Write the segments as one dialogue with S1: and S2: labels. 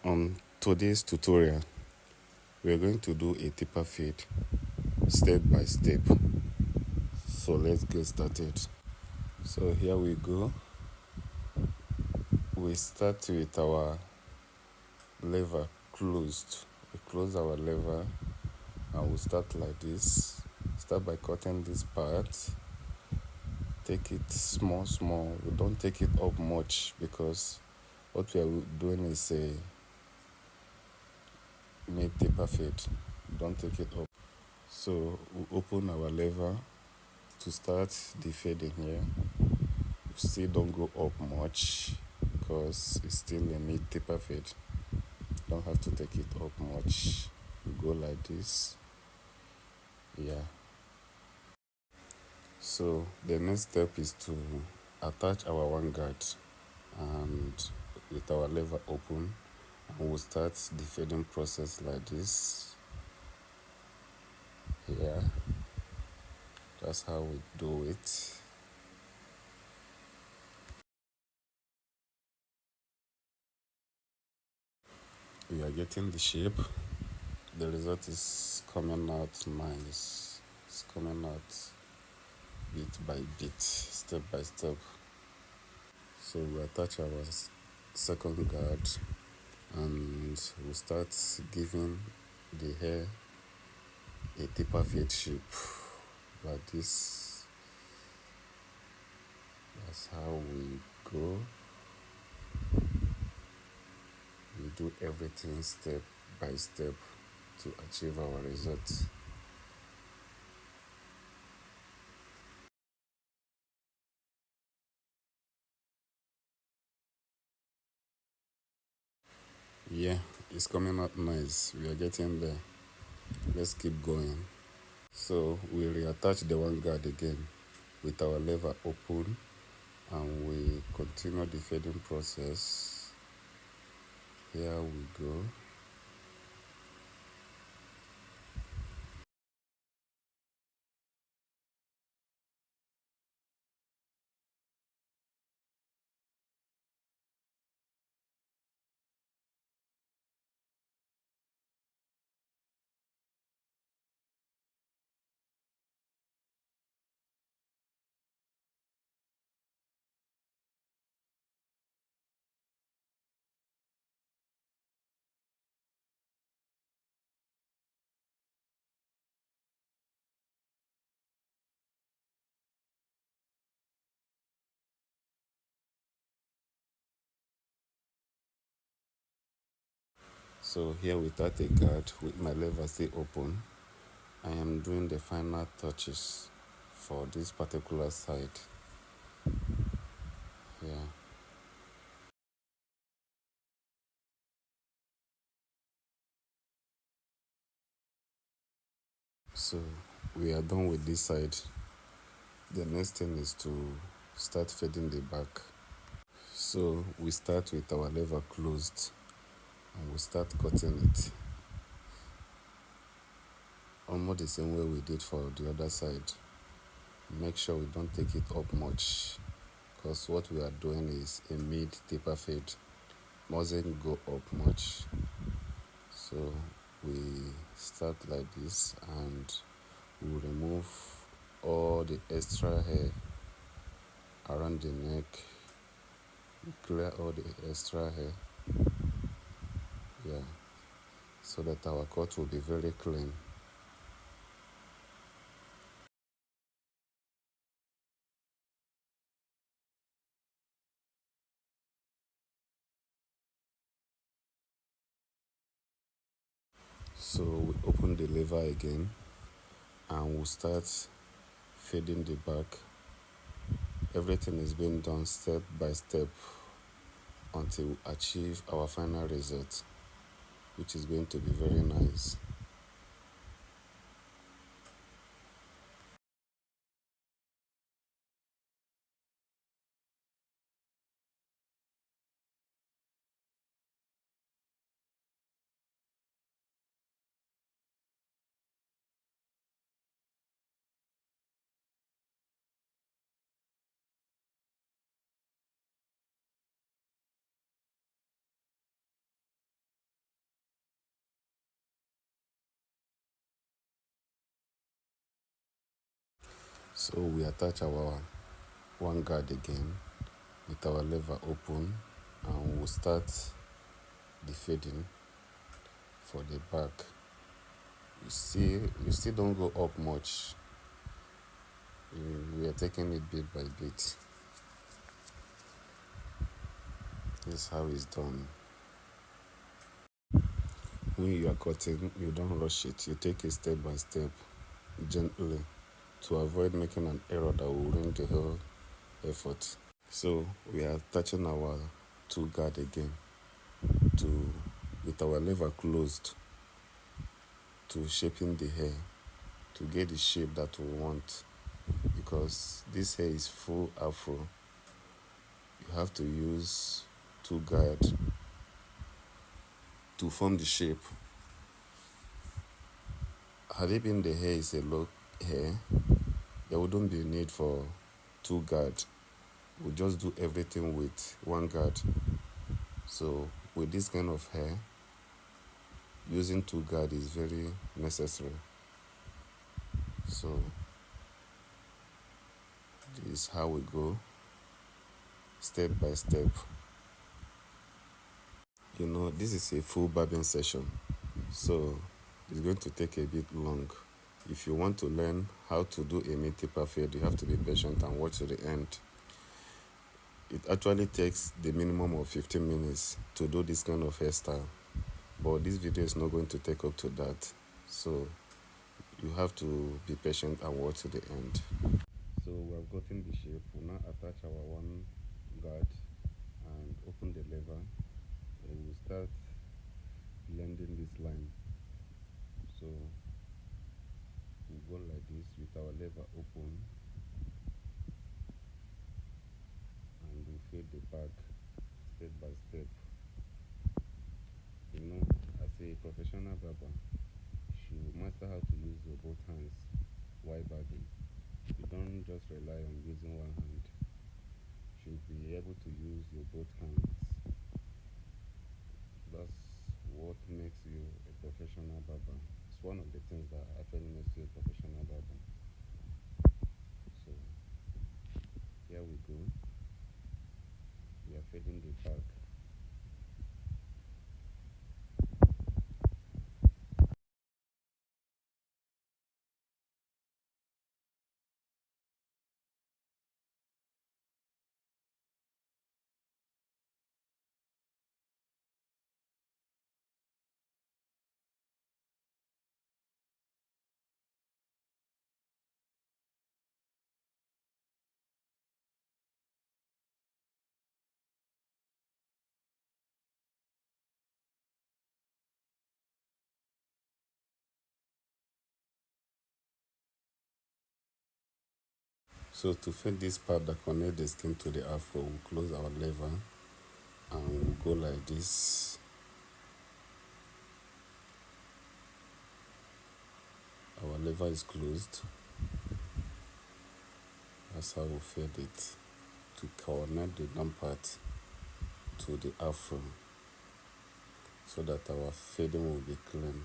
S1: On today's tutorial, we are going to do a taper fade step by step. So let's get started. So here we go. We start with our lever closed. We close our lever and we start like this. Start by cutting this part. Take it small. We don't take it up much because what we are doing is a mid taper fade. Don't take it up. So we open our lever to start the fading here. We still don't go up much because it's still a mid taper fade. Don't have to take it up much. We go like this. Yeah. So the next step is to attach our one guard and with our lever open, and we'll start the fading process like this. Yeah. That's how we do it. We are getting the shape. The result is coming out nice. It's coming out bit by bit, step by step. So we attach our second guard and we start giving the hair a taper fade shape like this. That's how we go. We do everything step by step to achieve our result. Yeah, it's coming out nice. We are getting there. Let's keep going. So we reattach the one guard again with our lever open and we continue the fading process. Here we go. So here without a guard, with my lever still open, I am doing the final touches for this particular side. Yeah. So we are done with this side. The next thing is to start fading the back. So we start with our lever closed and we start cutting it almost the same way we did for the other side. Make sure we don't take it up much because what we are doing is a mid taper fade. Mustn't go up much. So we start like this and we remove all the extra hair around the neck. We clear all the extra hair. Yeah. So that our cut will be very clean. So we open the lever again and we'll start fading the back. Everything is being done step by step until we achieve our final result, which is going to be very nice. So we attach our one guard again with our lever open, and we'll start the fading for the back. You still don't go up much. We are taking it bit by bit. This is how it's done. When you are cutting, you don't rush it. You take it step by step, gently, to avoid making an error that will ruin the whole effort. So we are touching our two guard again with our lever closed, to shaping the hair to get the shape that we want. Because this hair is full afro, you have to use two guard to form the shape. Had it been the hair is a low hair, there wouldn't be a need for two guard. We'll just do everything with one guard. So with this kind of hair, using two guard is very necessary. So this is how we go, step by step. This is a full barbing session, so it's going to take a bit long. If you want to learn how to do a mid-taper fade, you have to be patient and watch to the end. It actually takes the minimum of 15 minutes to do this kind of hairstyle, but this video is not going to take up to that, so you have to be patient and watch to the end. So we have gotten the shape. We'll now attach our one guard and open the lever. We'll start blending this line. So we'll go like this with our lever open, and we'll fade the back step by step. As a professional barber, you should master how to use your both hands while barbing. You don't just rely on using one hand. You should be able to use your both hands. That's what makes you a professional barber. It's one of the things that actually makes you a professional barber. So here we go. We are fading the back. So to fade this part that connects the skin to the afro, we'll close our lever and we'll go like this. Our lever is closed. That's how we fade it, to connect the down part to the afro, so that our fading will be clean.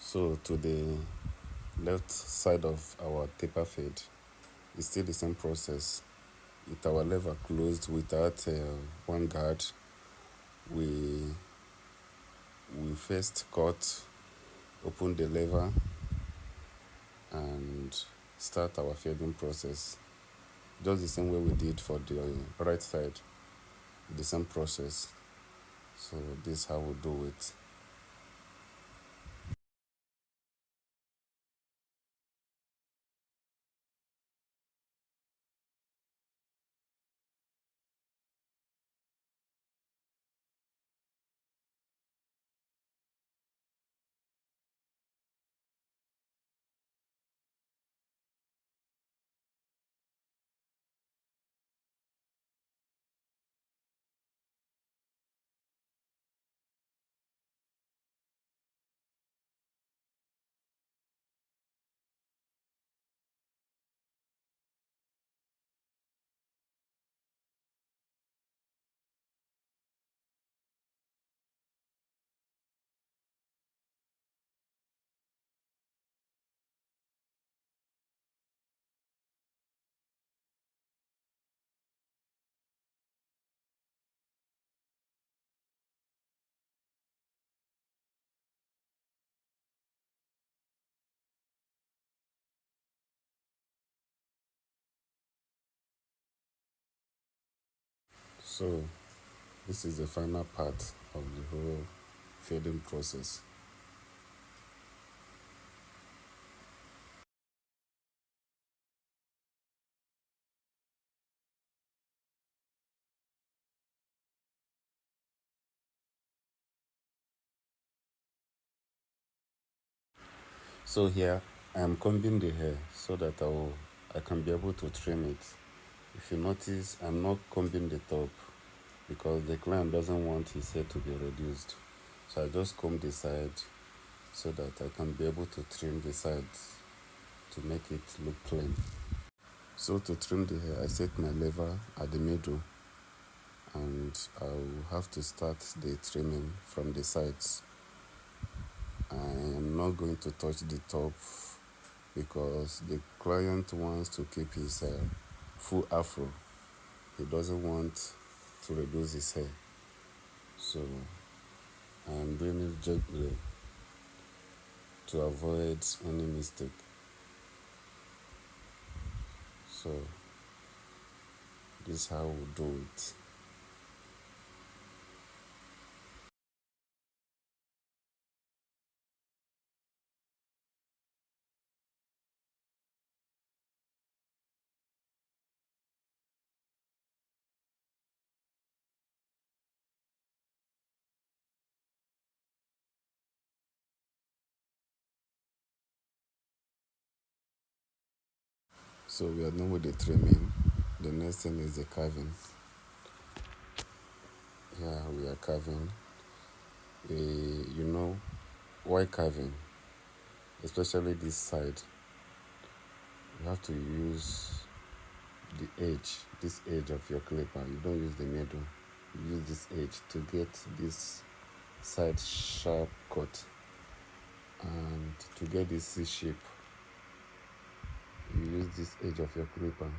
S1: So to the left side of our taper fade, it's still the same process. With our lever closed without one guard, we first cut, open the lever, and start our fading process. Just the same way we did for the right side, the same process. So this is how we do it. So this is the final part of the whole fading process. So here I am combing the hair so that I can be able to trim it. If you notice, I'm not combing the top because the client doesn't want his hair to be reduced. So I just comb the side so that I can be able to trim the sides to make it look clean. So to trim the hair, I set my lever at the middle and I'll have to start the trimming from the sides. I am not going to touch the top because the client wants to keep his full afro. He doesn't want to reduce his hair. So I'm doing it gently to avoid any mistake. So this is how we do it. So we are done with the trimming. The next thing is the carving. Here we are carving. You know why carving? Especially this side. You have to use this edge of your clipper. You don't use the middle. You use this edge to get this side sharp cut. And to get this C shape, you use this edge of your clipper.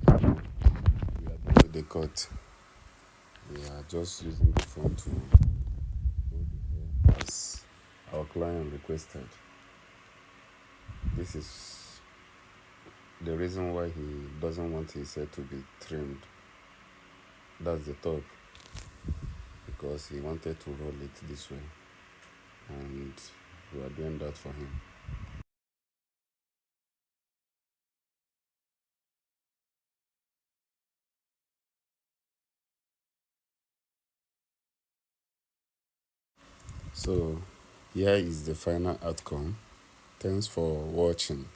S1: We are done with the cut. We are just using the phone to hold the hair as our client requested. This is the reason why he doesn't want his hair to be trimmed. That's the top, because he wanted to roll it this way, and we are doing that for him. So here is the final outcome. Thanks for watching.